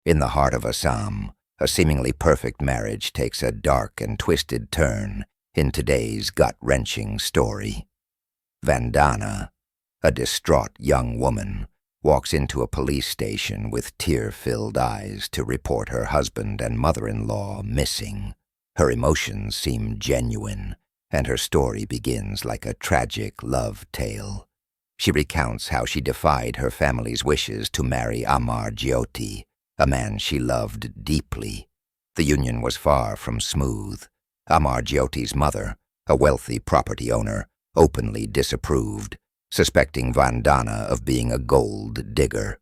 In the heart of Assam, a seemingly perfect marriage takes a dark and twisted turn in today's gut-wrenching story. Vandana, a distraught young woman, walks into a police station with tear-filled eyes to report her husband and mother-in-law missing. Her emotions seem genuine, and her story begins like a tragic love tale. She recounts how she defied her family's wishes to marry Amar Jyoti, a man she loved deeply. The union was far from smooth. Amar Jyoti's mother, a wealthy property owner, openly disapproved, suspecting Vandana of being a gold digger.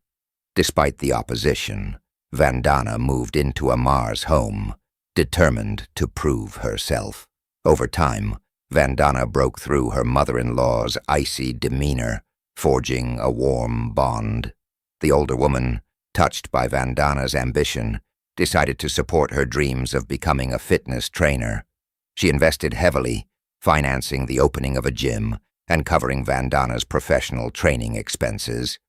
Despite the opposition, Vandana moved into Amar's home, determined to prove herself. Over time, Vandana broke through her mother-in-law's icy demeanor, forging a warm bond. The older woman, touched by Vandana's ambition, decided to support her dreams of becoming a fitness trainer. She invested heavily, financing the opening of a gym and covering Vandana's professional training expenses.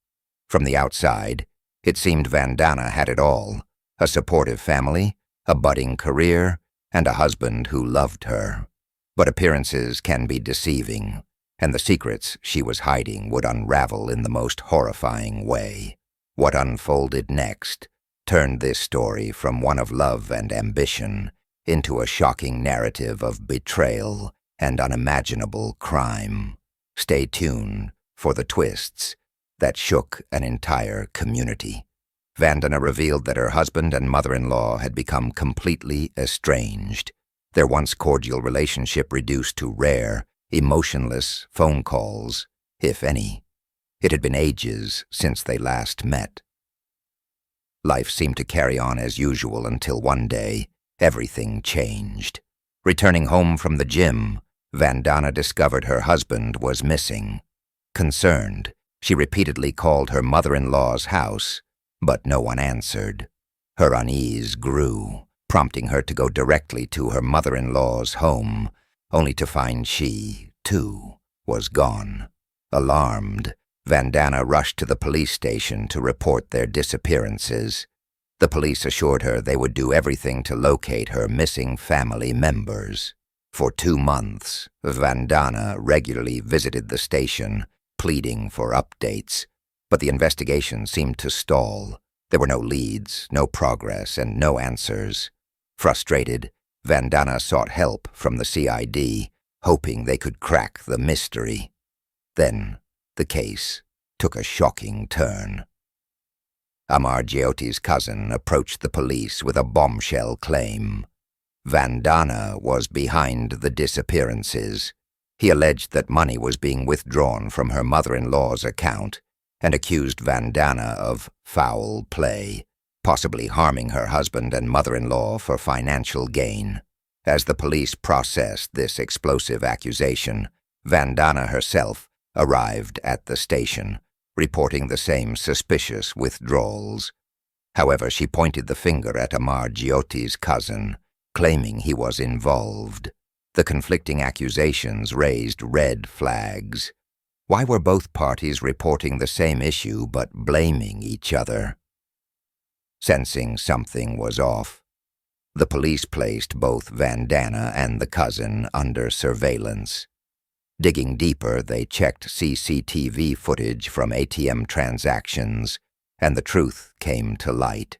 From the outside, it seemed Vandana had it all: a supportive family, a budding career, and a husband who loved her. But appearances can be deceiving, and the secrets she was hiding would unravel in the most horrifying way. What unfolded next turned this story from one of love and ambition into a shocking narrative of betrayal and unimaginable crime. Stay tuned for the twists that shook an entire community. Vandana revealed that her husband and mother-in-law had become completely estranged, their once cordial relationship reduced to rare, emotionless phone calls, if any. It had been ages since they last met. Life seemed to carry on as usual until one day, everything changed. Returning home from the gym, Vandana discovered her husband was missing. Concerned, she repeatedly called her mother-in-law's house, but no one answered. Her unease grew, prompting her to go directly to her mother-in-law's home, only to find she, too, was gone. Alarmed, Vandana rushed to the police station to report their disappearances. The police assured her they would do everything to locate her missing family members. For 2 months, Vandana regularly visited the station, pleading for updates, but the investigation seemed to stall. There were no leads, no progress, and no answers. Frustrated, Vandana sought help from the CID, hoping they could crack the mystery. Then, the case took a shocking turn. Amar Jyoti's cousin approached the police with a bombshell claim. Vandana was behind the disappearances. He alleged that money was being withdrawn from her mother-in-law's account and accused Vandana of foul play, possibly harming her husband and mother-in-law for financial gain. As the police processed this explosive accusation, Vandana herself arrived at the station, reporting the same suspicious withdrawals. However, she pointed the finger at Amar Jyoti's cousin, claiming he was involved. The conflicting accusations raised red flags. Why were both parties reporting the same issue but blaming each other? Sensing something was off, the police placed both Vandana and the cousin under surveillance. Digging deeper, they checked CCTV footage from ATM transactions, and the truth came to light.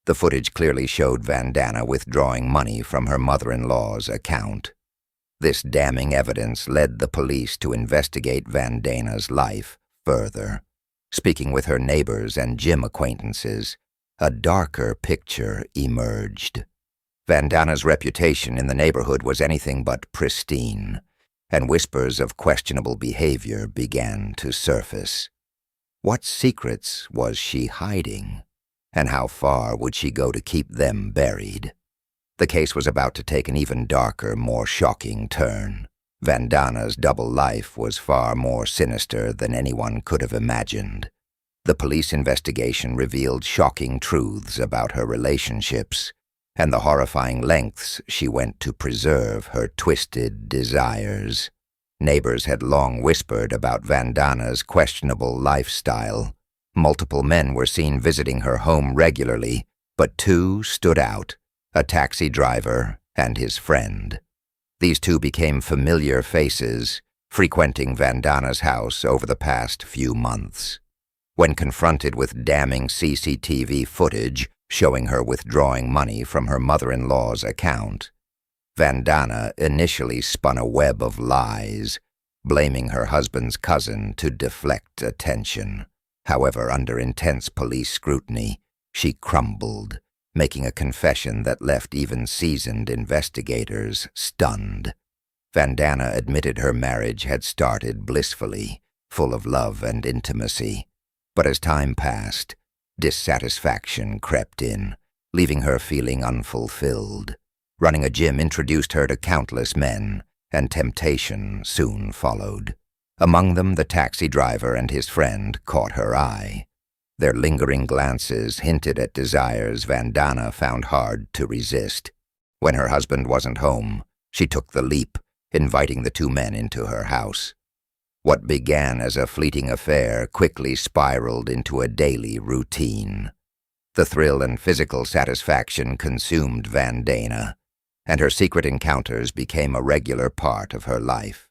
The footage clearly showed Vandana withdrawing money from her mother-in-law's account. This damning evidence led the police to investigate Vandana's life further. Speaking with her neighbors and gym acquaintances, a darker picture emerged. Vandana's reputation in the neighborhood was anything but pristine, and whispers of questionable behavior began to surface. What secrets was she hiding, and how far would she go to keep them buried? The case was about to take an even darker, more shocking turn. Vandana's double life was far more sinister than anyone could have imagined. The police investigation revealed shocking truths about her relationships and the horrifying lengths she went to preserve her twisted desires. Neighbors had long whispered about Vandana's questionable lifestyle. Multiple men were seen visiting her home regularly, But two stood out, a taxi driver and his friend. These two became familiar faces, frequenting Vandana's house over the past few months. When confronted with damning CCTV footage showing her withdrawing money from her mother-in-law's account, Vandana initially spun a web of lies, blaming her husband's cousin to deflect attention. However, under intense police scrutiny, she crumbled, making a confession that left even seasoned investigators stunned. Vandana admitted her marriage had started blissfully, full of love and intimacy. But as time passed, dissatisfaction crept in, leaving her feeling unfulfilled. Running a gym introduced her to countless men, and temptation soon followed. Among them, the taxi driver and his friend caught her eye. Their lingering glances hinted at desires Vandana found hard to resist. When her husband wasn't home, she took the leap, inviting the two men into her house. What began as a fleeting affair quickly spiraled into a daily routine. The thrill and physical satisfaction consumed Vandana, and her secret encounters became a regular part of her life.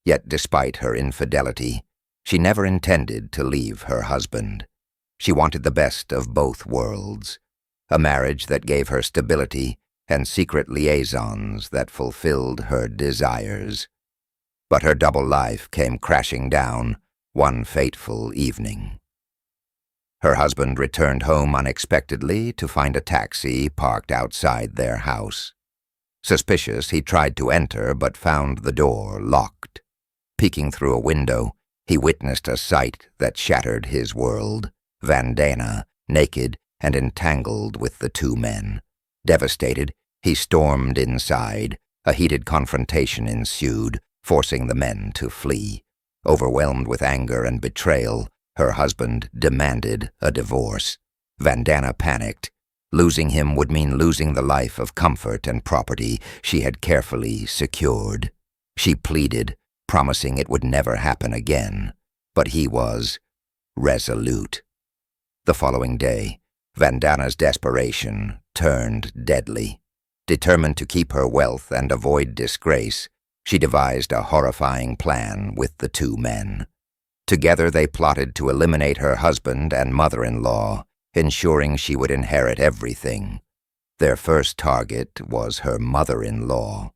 Yet despite her infidelity, she never intended to leave her husband. She wanted the best of both worlds, a marriage that gave her stability and secret liaisons that fulfilled her desires. But her double life came crashing down one fateful evening. Her husband returned home unexpectedly to find a taxi parked outside their house. Suspicious, he tried to enter but found the door locked. Peeking through a window, he witnessed a sight that shattered his world. Vandana, naked and entangled with the two men. Devastated, he stormed inside. A heated confrontation ensued, forcing the men to flee. Overwhelmed with anger and betrayal, her husband demanded a divorce. Vandana panicked. Losing him would mean losing the life of comfort and property she had carefully secured. She pleaded, promising it would never happen again, but he was resolute. The following day, Vandana's desperation turned deadly. Determined to keep her wealth and avoid disgrace, she devised a horrifying plan with the two men. Together they plotted to eliminate her husband and mother-in-law, ensuring she would inherit everything. Their first target was her mother-in-law.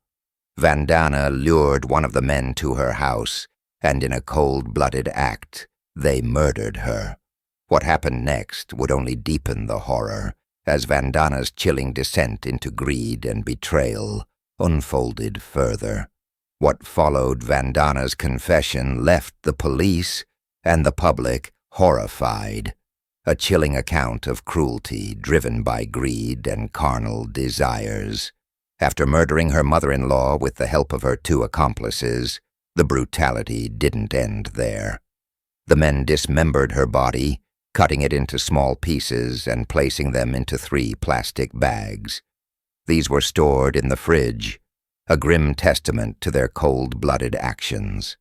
Vandana lured one of the men to her house, and in a cold-blooded act, they murdered her. What happened next would only deepen the horror, as Vandana's chilling descent into greed and betrayal unfolded further. What followed Vandana's confession left the police and the public horrified. A chilling account of cruelty driven by greed and carnal desires. After murdering her mother-in-law with the help of her two accomplices, the brutality didn't end there. The men dismembered her body, cutting it into small pieces and placing them into 3 plastic bags. These were stored in the fridge, a grim testament to their cold-blooded actions.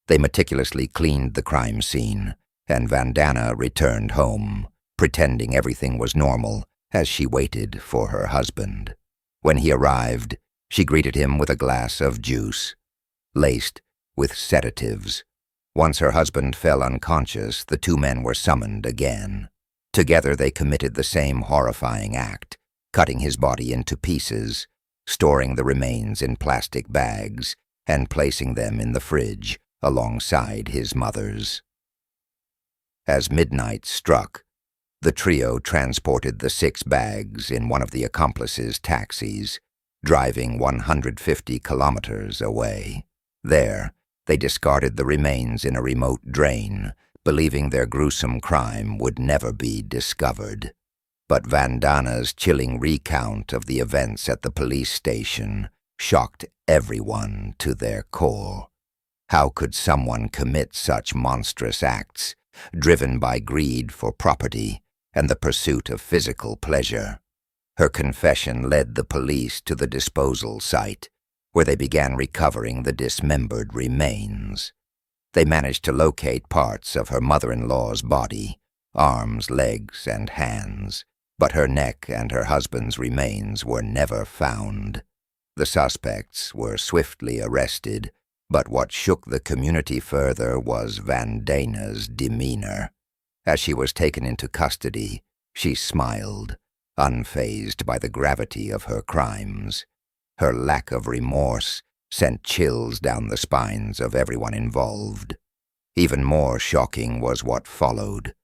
They meticulously cleaned the crime scene, and Vandana returned home, pretending everything was normal as she waited for her husband. When he arrived, she greeted him with a glass of juice, laced with sedatives. Once her husband fell unconscious, the two men were summoned again. Together they committed the same horrifying act, cutting his body into pieces, storing the remains in plastic bags, and placing them in the fridge alongside his mother's. As midnight struck, the trio transported the 6 bags in one of the accomplices' taxis, driving 150 kilometers away. There, they discarded the remains in a remote drain, believing their gruesome crime would never be discovered. But Vandana's chilling recount of the events at the police station shocked everyone to their core. How could someone commit such monstrous acts, driven by greed for property and the pursuit of physical pleasure? Her confession led the police to the disposal site, where they began recovering the dismembered remains. They managed to locate parts of her mother-in-law's body, arms, legs, and hands, but her neck and her husband's remains were never found. The suspects were swiftly arrested, but what shook the community further was Vandana's demeanor. As she was taken into custody, she smiled, unfazed by the gravity of her crimes. Her lack of remorse sent chills down the spines of everyone involved. Even more shocking was what followed.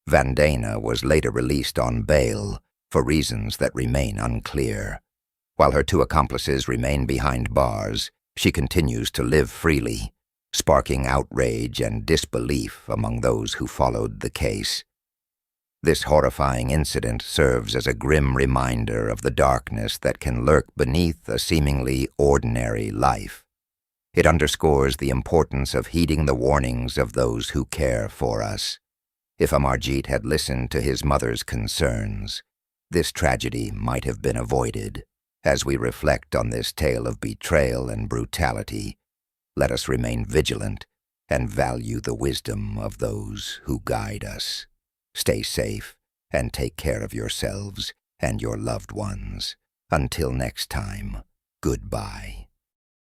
Vandana was later released on bail for reasons that remain unclear. While her two accomplices remain behind bars, she continues to live freely, sparking outrage and disbelief among those who followed the case. This horrifying incident serves as a grim reminder of the darkness that can lurk beneath a seemingly ordinary life. It underscores the importance of heeding the warnings of those who care for us. If Amarjit had listened to his mother's concerns, this tragedy might have been avoided. As we reflect on this tale of betrayal and brutality, let us remain vigilant and value the wisdom of those who guide us. Stay safe and take care of yourselves and your loved ones. Until next time, goodbye.